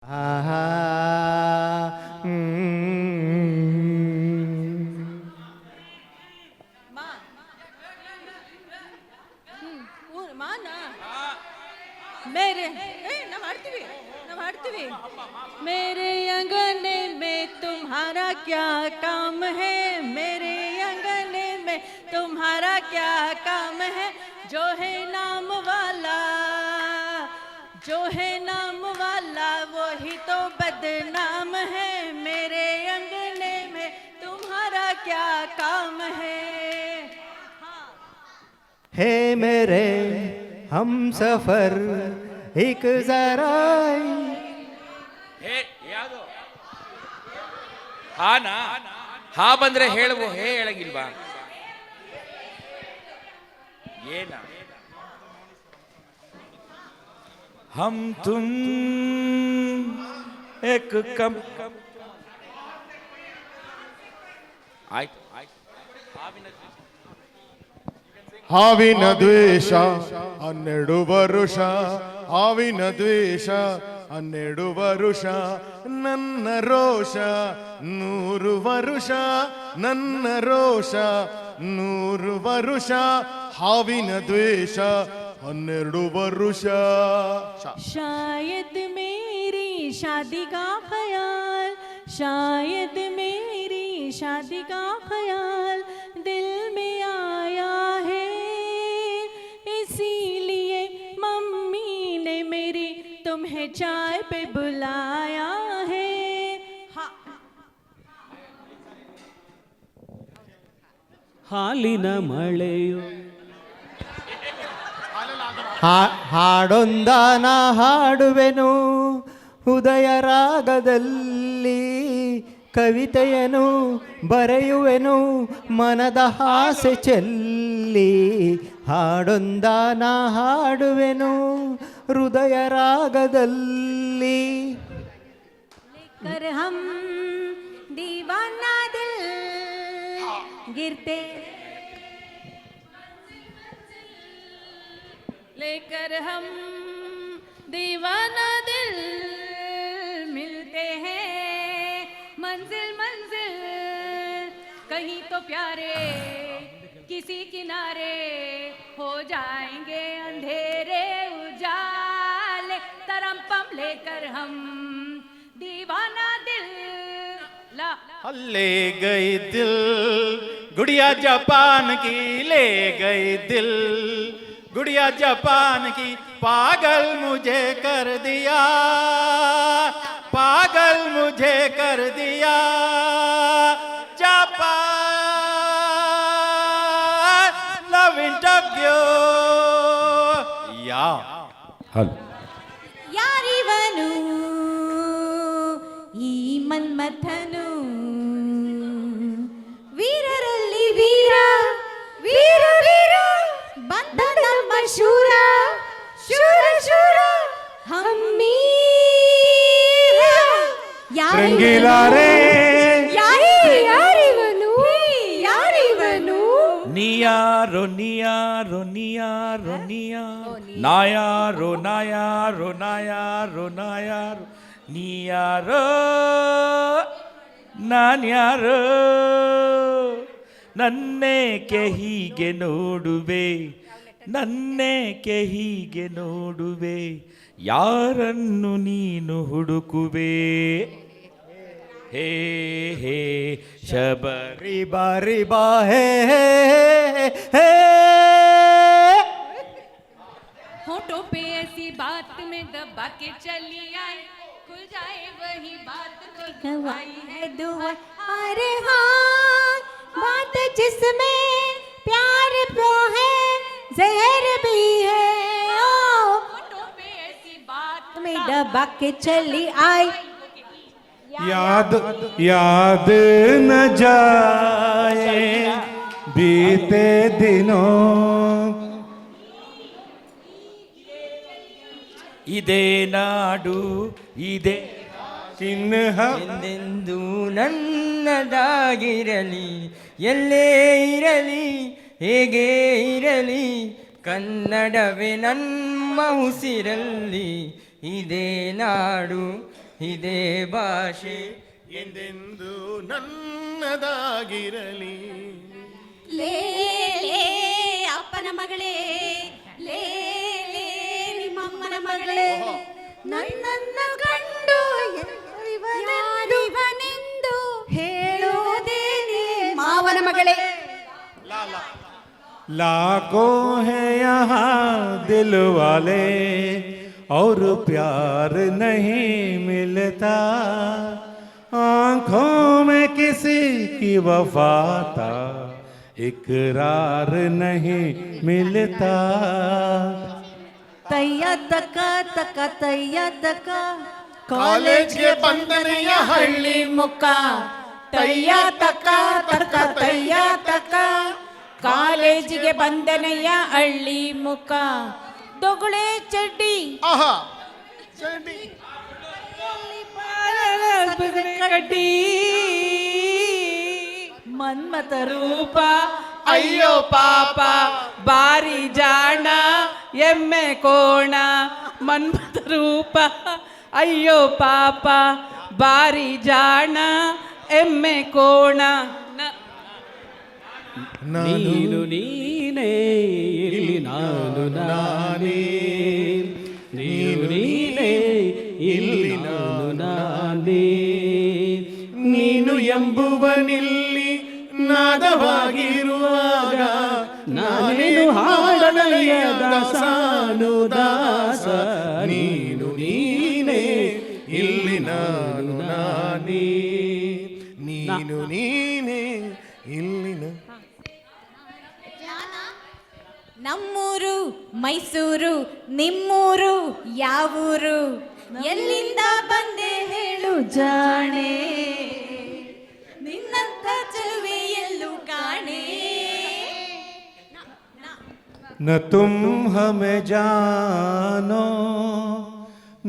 ಆಹಾ मेरे हम हाड़ती मेरे अंगने में तुम्हारा क्या काम है, मेरे अंगने में तुम्हारा क्या काम है। जो है नाम वाला वही तो बदनाम है, मेरे अंगने में तुम्हारा क्या काम है। हे मेरे हम सफर एक जरा ಯಾವುದು ಹಾನಾ ಹಾ ಬಂದ್ರೆ ಹೇಳುವು ಹೇ ಹೇಳಂಗಿಲ್ವಾ ಏನ हम तुम एक कम ಆಯ್ತು ಹಾವಿನ ದ್ವೇಷ 12 ವರುಷ, ಹಾವಿನ ದ್ವೇಷ 12 ವರುಷ, ನನ್ನ ರೋಷ 100 ವರುಷ, ನನ್ನ ರೋಷ 100 ವರುಷ, ಹಾವಿನ ದ್ವೇಷ 12 ವರುಷ. शायद मेरी शादी का ख्याल, शायद मेरी शादी का ख्याल दिल में आया है, इसीलिए मम्मी ने मेरी तुम्हें चाय पे बुलाया है। ಹಾಲಿನ ಮಳೆಯು ಹಾಡೊಂದಾನ ಹಾಡುವೆನು ಉದಯ ರಾಗದಲ್ಲಿ, ಕವಿತೆಯನು ಬರೆಯುವೆನು ಮನದ ಹಾಸೆ ಚೆಲ್ಲಿ. ಹಾಡೊಂದಾನ ಹಾಡುವೆನು ಹೃದಯ ರಾಗದಲ್ಲಿ. लेकर हम दीवाना दिल गिरते, लेकर हम दीवाना दिल मिलते हैं मंजिल मंजिल, कहीं तो प्यारे किसी किनारे हो जाएंगे अंधेरे उजाले। तरम लेकर हम दीवाना दिल ला ले गई दिल गुड़िया जापान की, ले गई दिल गुड़िया जापान की, पागल मुझे कर दिया, पागल मुझे कर दिया जापान लविंग टोक्यो या ಯಾರಿವನು ಈ ಮನ್ಮಥನು, ವೀರರಲ್ಲಿ ವೀರ ವೀರ ವೀರ ಬಂದ ನಮ್ಮ ಶೂರ ಶೂರ ಶೂರ ಹಮ್ಮೀರ. ರಂಗೀಲಾ ರೇ ಯಾರಿವನು ಯಾರಿವನು ನಿಯಾರೋ ನಿಯಾರೋ ನಿಯಾರೋ ನಿಯಾರೋ ನಾಯಾರೋ ನಾಯಾರೋ ನಾಯಾರೋ ನಾಯಾರೋ ನೀಯಾರೋ ನಾನ್ಯಾರೋ, ನನ್ನೇಕೆ ಹೀಗೆ ನೋಡುವೆ, ನನ್ನೇಕೆ ಹೀಗೆ ನೋಡುವೆ, ಯಾರನ್ನು ನೀನು ಹುಡುಕುವೆ. ಹೇ ಹೇ ಶಬರಿ ಬಾರಿ ಬಾ ಹೇ ಹೇ. होठों पे ऐसी बात में दबा के चली आई, खुल जाए वही बात को गवाई है दुआ। अरे हाँ बात जिसमें प्यार तो है जहर भी है, ओ होठों पे ऐसी बात में दबा के चली आई। याद याद न जाए बीते दिनों, ಇದೇ ನಾಡು ಇದೇ ಚಿಹ್ನ ಎಂದೆಂದೂ ನನ್ನದಾಗಿರಲಿ, ಎಲ್ಲೇ ಇರಲಿ ಹೇಗೆ ಇರಲಿ, ಕನ್ನಡವೇ ನಮ್ಮ ಉಸಿರಲ್ಲಿ. ಇದೇ ನಾಡು ಇದೇ ಭಾಷೆ ಎಂದೆಂದು ನನ್ನದಾಗಿರಲಿ. ಲೇ ಲೇ ಅಪ್ಪನ ಮಗಳೇ, ಲೇ ಲೇ ನಿಮ್ಮಮ್ಮನ ಮಗಳೇ, ನನ್ನನ್ನು ಕಂಡು ಯಾರಿವನೆಂದು ಹೇಳುವುದೇನೆ ಮಾವನ ಮಗಳೇ. लाखों है यहाँ दिल वाले और प्यार नहीं मिलता, आंखों में किसी की वफा था, इकरार नहीं मिलता. ತಯ್ಯ ತಕ್ಕ ತಕ್ಕ ತಯ್ಯ ತಕ್ಕ ಕಾಲೇಜ್ಗೆ ಬಂದನೆಯ ಹಳ್ಳಿ ಮುಕ್ಕ, ತಯ್ಯ ತಕ್ಕ ತಕ್ಕ ತಯ್ಯ ತಕ್ಕ ಕಾಲೇಜಿಗೆ ಬಂದನೆಯ ಹಳ್ಳಿ ಮುಕ್ಕ, ದೊಗಳೆ ಚಡ್ಡಿ ಆಹಾ ಚಡ್ಡಿ ಕಡ್ಡಿ ಮನ್ಮತ ರೂಪ, ಅಯ್ಯೋ ಪಾಪ ಬಾರಿ ಜಾಣ ಎಮ್ಮೆ ಕೋಣ, ಮನ್ಮಥ ರೂಪ ಅಯ್ಯೋ ಪಾಪ ಬಾರಿ ಜಾಣ ಎಮ್ಮೆ ಕೋಣ. ನೀನು ನೀನೇ ಇಲ್ಲಿ ನಾನು ನಾನೇ, ನೀನು ನೀನೇ ಇಲ್ಲಿ ನಾನು ನಾನೇ, ನೀನು ಎಂಬುವನಿಲ್ಲಿ ನಾದವಾಗಿರುವಾಗ ನಾನೇನು ಹಾಡನಯ್ಯ ದಾಸಾನು ದಾಸ, ನೀನು ನೀನೇ ಇಲ್ಲಿ ನಾನು ನಾನೇ, ನೀನು ನೀನೇ ಇಲ್ಲಿನ. ನಮ್ಮೂರು ಮೈಸೂರು, ನಿಮ್ಮೂರು ಯಾವೂರು, ಎಲ್ಲಿಂದ ಬಂದೆ ಹೇಳು ಜಾಣೆ, ನಿನ್ನಂತ ಚೆಲುವೆ ಎಲ್ಲೂ ಕಾಣೆ. न तुम हमें जानो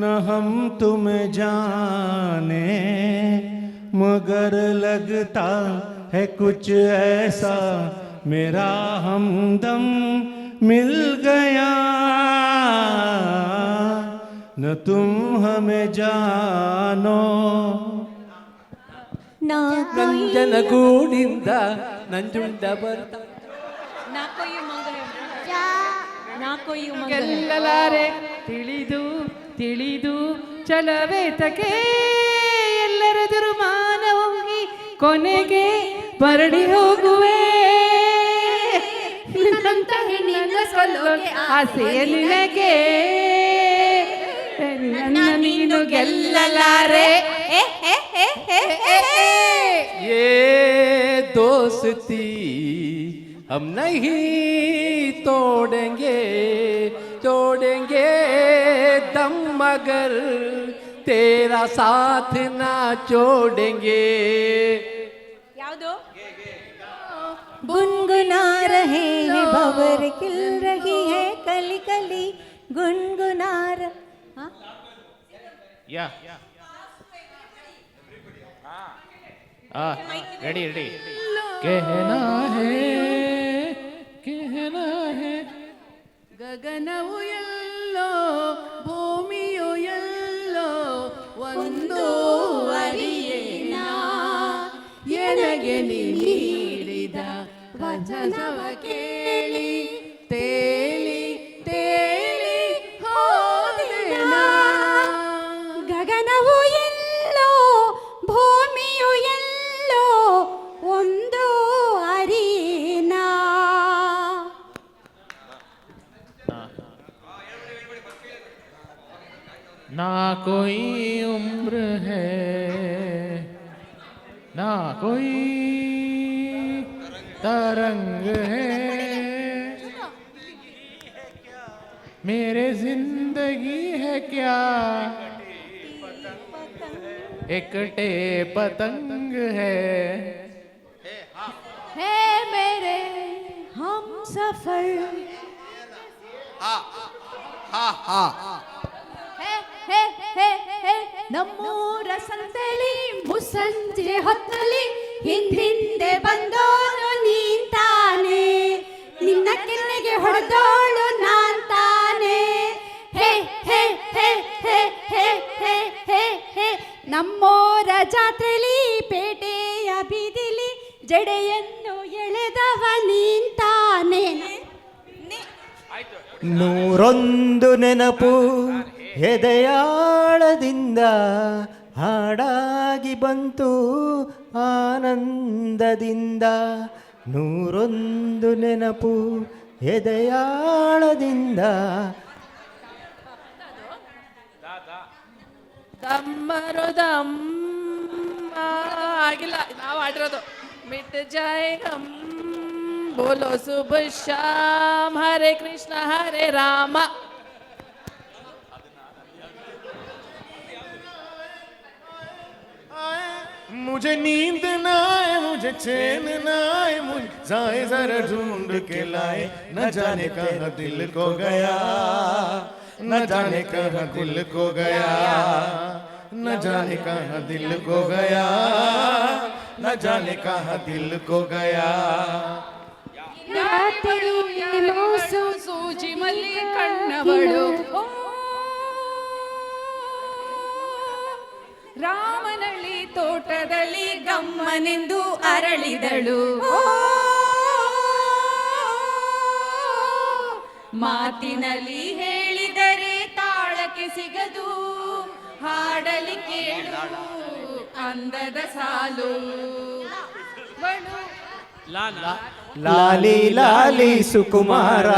न हम तुम्हें जाने, मगर लगता है कुछ ऐसा मेरा हमदम मिल गया. न तुम हमें जानो. ನಂಜನಗೂಡಿಂದ ನಂಜುಂಡ ಬರ್ತ ಗೆಲ್ಲಲಾರೆ ತಿಳಿದು ತಿಳಿದು ಚಲವೇತಕೆ ಎಲ್ಲರೆದುರು ಮಾನವಂಗಿ ಕೊನೆಗೆ ಮರಳಿ ಹೋಗುವೆ, ನಿನ್ನಂತ ಹೆಣ್ಣಿನ ಸೊಲ್ಲೋಕೆ ಆಸೆಯ ನಿನಗೆ ನನ್ನ ನೀನು ಗೆಲ್ಲಲಾರೆ. ये दोस्ती हम नहीं तोड़ेंगे, तोड़ेंगे दम मगर तेरा साथ ना छोड़ेंगे. ಯಾವುದು गुनगुना रहे हैं भंवर खिल रही है कली कली गुनगुना ರೆಡಿ ರೆಡಿ. कहना है ಗಗನವು ಎಲ್ಲೋ ಭೂಮಿಯು ಎಲ್ಲೋ ಒಂದು ಅರಿಯೇನ, ಎನಗೆ ನೀಡಿದ ವಚನವ ಕೇಳಿ ತೇಲಿ ತೇಲಿ ಹೋದೆನ. ಗಗನವು ಎಲ್ಲೋ ಭೂಮಿಯು ಎಲ್ಲೋ ಒಂದು ಅರಿನಾ. ना कोई उम्र है ना कोई तरंग है, मेरे जिंदगी है क्या एकटे पतंग है. है मेरे हम सफर ನಮ್ಮೂರ ಸಂತೆಲಿ ಮುಸ್ಸಂಜೆ ಹೊತ್ತಲಿ ಹಿಂದೆ ಬಂದೋನು ನೀನ್ ತಾನೆ, ನಿನ್ನ ಕೆನ್ನೆಗೆ ಹೊಡೆದೋಳು ನಾನ್ ತಾನೆ. ಹೇ ಹೇ ಹೇ ಹೇ ಹೇ ಹೇ ಹೇ ಹೇ ನಮ್ಮೋರ ಜಾತ್ರೆಲಿ ಪೇಟೆಯ ಬೀದಿಲಿ ಜಡೆಯನ್ನು ಎಳೆದವ ನಿಂತಾನೆ. ನೂರೊಂದು ನೆನಪು ಎದೆಯಾಳದಿಂದ ಹಾಡಾಗಿ ಬಂತು ಆನಂದದಿಂದ. ನೂರೊಂದು ನೆನಪು ಎದೆಯಾಳದಿಂದ. ದಮ್ಮರು ದಮ್ ಆಗಿಲ್ಲ, ನಾವು ಆಡಿರೋದು. ಮಿಟ್ ಜಾಯ್ ಗಮ್ ಬೋಲೋ ಶುಭ ಶ್ಯಾಮ್, ಹರೇ ಕೃಷ್ಣ ಹರೇ ರಾಮ. मुझे नींद ना आए, मुझे चैन ना आए, मुझे जाए जरा ढूंढ के लाए, न जाने कहाँ दिल को गया, न जाने कहाँ दिल को गया, न जाने कहाँ दिल को गया, न जाने कहाँ दिल को गया. ಸೂಜಿ ಮಲ್ಲಿ ಕಣ್ಣವಳು ರಾಮನಳ್ಳಿ ತೋಟದಲ್ಲಿ ಗಮ್ಮನೆಂದು ಅರಳಿದಳು. ಮಾತಿನಲ್ಲಿ ಹೇಳಿದರೆ ತಾಳಕ್ಕೆ ಸಿಗದು, ಹಾಡಲಿ ಕೇಳು ಅಂದದ ಸಾಲು. ಲಾಲಿ ಲಾಲಿ ಸುಕುಮಾರ,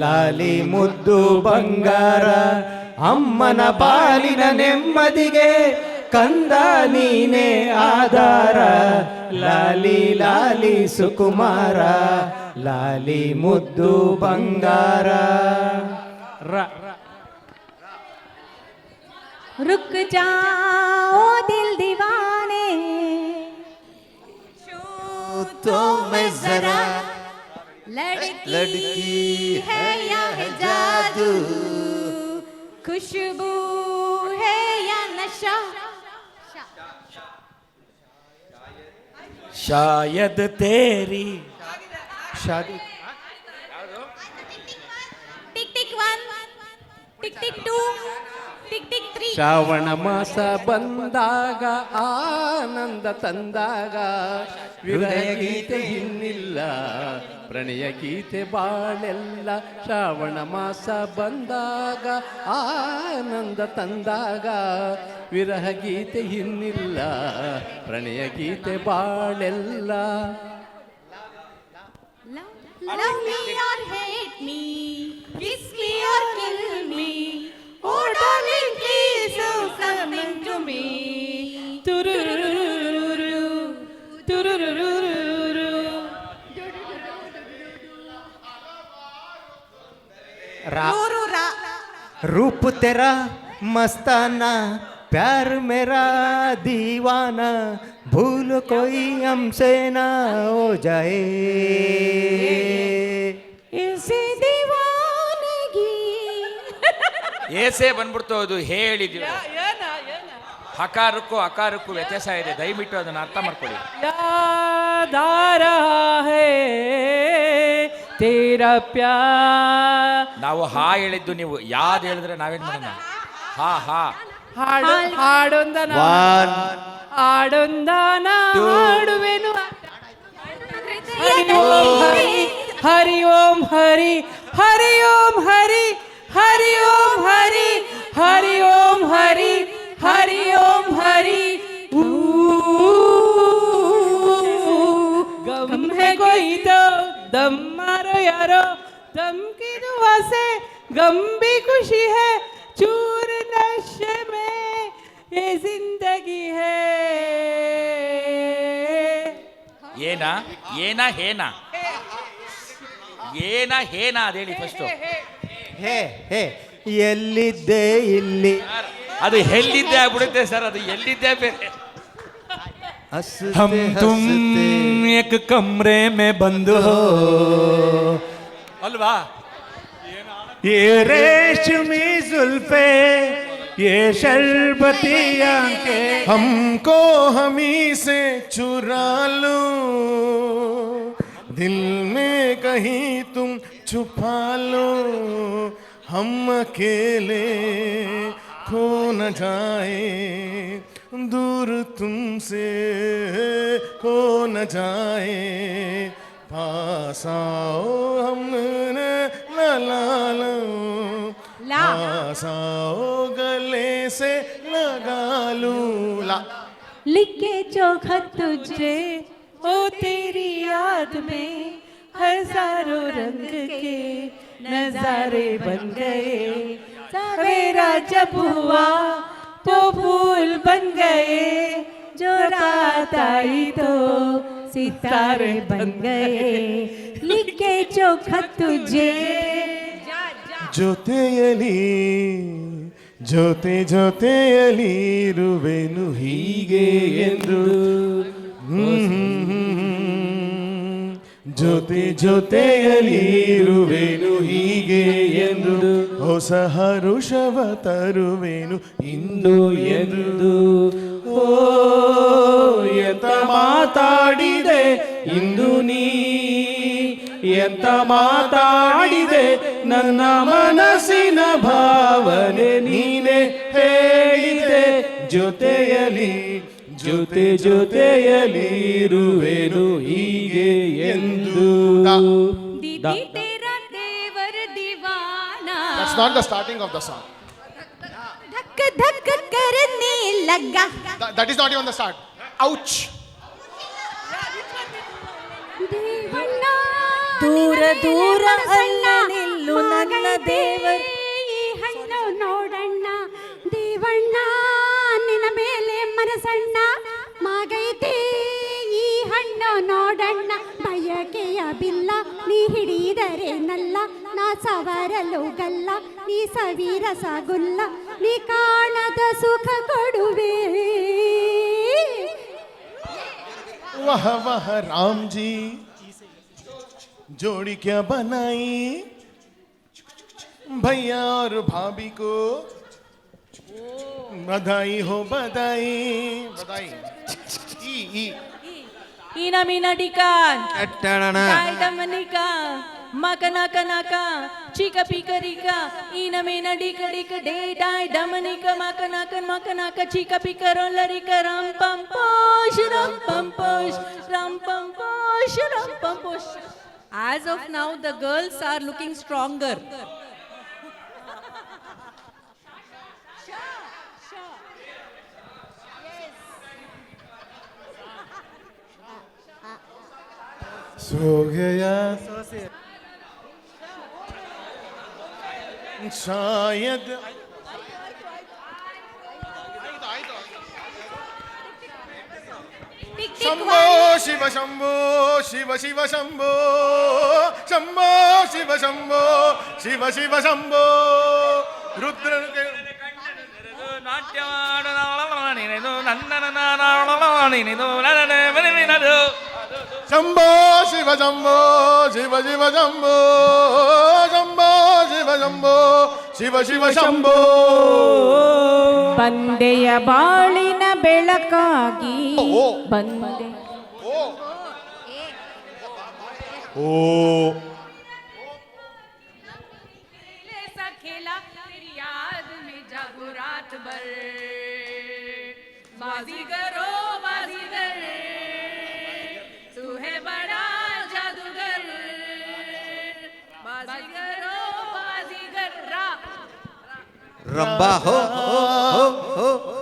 ಲಾಲಿ ಮುದ್ದು ಬಂಗಾರ, ಅಮ್ಮನ ಪಾಲಿನ ನೆಮ್ಮದಿಗೆ ಕಂದ ನೀನೇ ಆಧಾರ. ಲಾಲಿ ಲಾಲಿ ಸುಕುಮಾರ, ಲಾಲಿ ಮುದ್ದು ಬಂಗಾರ. रुक जाओ दिल दीवाने, तो मैं जरा लड़की है या है जादू, खुशबू है या नशा. शायद तेरी शादी. टिक टिक 1, टिक टिक 2, ಟಿಕ್ ಟಿಕ್ 3. ಶ್ರಾವಣ ಮಾಸ ಬಂದಾಗ ಆನಂದ ತಂದಾಗ ವಿರಹ ಗೀತೆ ಇನ್ನಿಲ್ಲ, ಪ್ರಣಯ ಗೀತೆ ಬಾಳೆಲ್ಲ. ಶ್ರಾವಣ ಮಾಸ ಬಂದಾಗ ಆನಂದ ತಂದಾಗ ವಿರಹ ಗೀತೆ ಇನ್ನಿಲ್ಲ, ಪ್ರಣಯ ಗೀತೆ ಬಾಳೆಲ್ಲ. Love me or hate me, kiss me or kill me, oh darling please do something to me. Tururururu, tururururu. रूप तेरा मस्ताना, प्यार मेरा दीवाना, भूल कोई हमसे ना हो जाए. इसी दीवानगी. ಏಸೇ ಬಂದ್ಬಿಡ್ತು. ಅದು ಹೇಳಿದ್ವಿ, ಹಕಾರಕ್ಕೂ ಅಕಾರಕ್ಕೂ ವ್ಯತ್ಯಾಸ ಇದೆ, ದಯವಿಟ್ಟು ಅದನ್ನು ಅರ್ಥ ಮಾಡ್ಕೊಳ್ಳಿ. याद आ रहा है तेरा प्यार. ನಾವು ಹಾ ಹೇಳಿದ್ದು, ನೀವು ಯಾವ್ದು ಹೇಳಿದ್ರೆ ನಾವೇನ್ ಮಾಡೋಣ? ಹಾ ಹಾ ಹಾಡೊಂದ ಹಾಡುವೆನು. ಹರಿ ಓಂ ಹರಿ, ಹರಿ ಓಂ ಹರಿ, ಹರಿ ಓಂ ಹರಿ, ಹರಿ ಓಂ ಹರಿ, ಹರಿ ಓಂ ಹರಿ. गम है कोई तो दम मारो यारो, दम की दुआ से गम भी खुशी है, चूर नशे में ये जिंदगी है. ಏನ ಏನ ಹೇನ ಏನ ಹೇನ ಅದೇಳಿ ಫಸ್ಟು. ಹೇ ಹೇ ಎಲ್ಲಿದ್ದೆ ಇಲ್ಲಿ, ಅದು ಎಲ್ಲಿದ್ದೆ ಆಗ್ಬಿಡುತ್ತೆ ಸರ್, ಅದು ಎಲ್ಲಿದ್ದೆ ಬೇರೆ. हम तुम एक कमरे में बंद हो, ಅಲ್ವಾ? ये रेशमी जुल्फे, ये शरबती आंखें, हमको हमी से चुरा लो, दिल में कहीं तुम छुपा लो, हम अकेले खो न जाए दूर तुमसे, खो न जाए पास आओ हमने ला पास आओ गले से लगा लूं ला। लिखे जो खत तुझे ओ तेरी याद में हजारों रंग के नजारे बन गए। सवेरा जब हुआ तो फूल बन गए, जो रात आई तो सितारे बन गए। लिखे जो खत तुझे ಜೊತೆಯಲಿ ಜೊತೆಯಲಿ ಇರುವೆನು ಹೀಗೆ ಎಂದು, ಜೊತೆಯಲಿ ಇರುವೆನು ಹೀಗೆ ಎಂದು, ಹೊಸ ಹರುಷವ ತರುವೆನು ಇನ್ನು ಎಂದು. ಓ ಎಂತ ಮಾತಾಡಿದೆ ಇಂದು ನೀ, ಎಂತ ಮಾತಾಡಿದೆ ನನ್ನ ಮನಸ್ಸಿನ ಭಾವನೆ ನೀನೆ ಹೇಳಿದೆ. ಜೊತೆಯಲಿ ಇರುವೆನು ಹೀಗೆ ಎಂದು. दीदी तेरा देवर दीवाना, That's not the starting of the song. धक धक करने लगा। That is not even the start. Ouch. ದೂರ ದೂರ ಅಲ್ಲ ನಿಲ್ಲು ನನ್ನ ದೇವರ. ಈ ಹಣ್ಣು ನೋಡಣ್ಣ ದೇವಣ್ಣ, ನಿನ್ನ ಮೇಲೆ ಮನಸಣ್ಣ ಮಾಗೈತೆ. ಈ ಹಣ್ಣು ನೋಡಣ್ಣ ಬಯಕೆಯ ಬಿಲ್ಲ, ನೀ ಹಿಡಿದರೆ ನಲ್ಲ ನಾ ಸವರಲು ಗಲ್ಲ, ನೀ ಸವಿರ ಸಗುಲ್ಲ, ನೀ ಕಾಣದ ಸುಖ ಕೊಡುವೆ. वाह वाह राम जी, जोड़ी क्या बनाई भैया और भाभी को, बधाई हो बधाई बधाई। ई Ina mina dikan, dai damanika, makanaka naka, chika pika rika. Ina mina dika dika day dai damanika, makanaka chika pika rollerika. Ram pam posh, ram pam posh, ram pam posh, ram pam posh. As of now, the girls are looking stronger. सो गया शायद शंभो शिव शंभो शिव शिव शंभो शंभो शिव शंभो शिव शिव शंभो रुद्र शंभो शिव शंभो शिव शिव शंभो शंभो शिव शंभो शिव शिव शंभो। ಬಂದೆಯ ಬಾಳಿನ ಬೆಳಕಾಗಿ ಬಂದೆ. ओ ऐसा खेला तेरी याद में जागो रात भर, बाजीगरो बाजीगर तू है बड़ा जादूगर, बाजीगरो बाजीगर रा रंबा हो